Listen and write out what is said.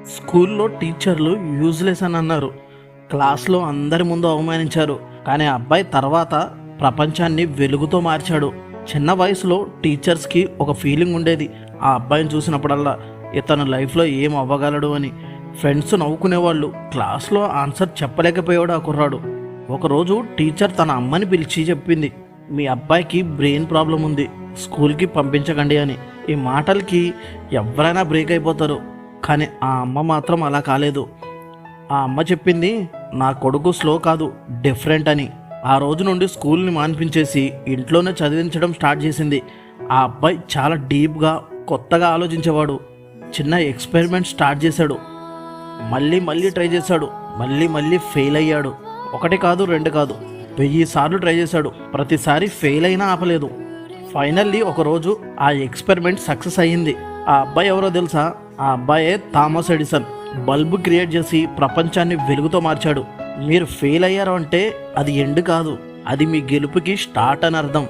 స్కూల్లో టీచర్లు యూజ్లెస్ అని అన్నారు. క్లాస్లో అందరి ముందు అవమానించారు. కానీ ఆ అబ్బాయి తర్వాత ప్రపంచాన్ని వెలుగుతో మార్చాడు. చిన్న వయసులో టీచర్స్కి ఒక ఫీలింగ్ ఉండేది. ఆ అబ్బాయిని చూసినప్పుడల్లా ఇతను లైఫ్లో ఏం అవ్వగలడు అని. ఫ్రెండ్స్ నవ్వుకునేవాళ్ళు. క్లాస్లో ఆన్సర్ చెప్పలేకపోయాడు ఆ కుర్రాడు. ఒకరోజు టీచర్ తన అమ్మని పిలిచి చెప్పింది, మీ అబ్బాయికి బ్రెయిన్ ప్రాబ్లం ఉంది, స్కూల్కి పంపించకండి అని. ఈ మాటలకి ఎవరైనా బ్రేక్ అయిపోతారు. కానీ ఆ అమ్మ మాత్రం అలా కాలేదు. ఆ అమ్మ చెప్పింది, నా కొడుకు స్లో కాదు, డిఫరెంట్ అని. ఆ రోజు నుండి స్కూల్ని మాన్పించేసి ఇంట్లోనే చదివించడం స్టార్ట్ చేసింది. ఆ అబ్బాయి చాలా డీప్గా కొత్తగా ఆలోచించేవాడు. చిన్న ఎక్స్పెరిమెంట్ స్టార్ట్ చేశాడు. మళ్ళీ ట్రై చేశాడు. మళ్ళీ ఫెయిల్ అయ్యాడు. ఒకటి కాదు, రెండు కాదు, 1000 సార్లు ట్రై చేశాడు. ప్రతిసారి ఫెయిల్ అయినా ఆపలేదు. ఫైనల్లీ ఒకరోజు ఆ ఎక్స్పెరిమెంట్ సక్సెస్ అయ్యింది. ఆ అబ్బాయి ఎవరో తెలుసా? ఆ అబ్బాయే థామస్ ఎడిసన్. బల్బు క్రియేట్ చేసి ప్రపంచాన్ని వెలుగుతో మార్చాడు. మీరు ఫెయిల్ అయ్యారు అంటే అది ఎండ్ కాదు, అది మీ గెలుపుకి స్టార్ట్ అని అర్థం.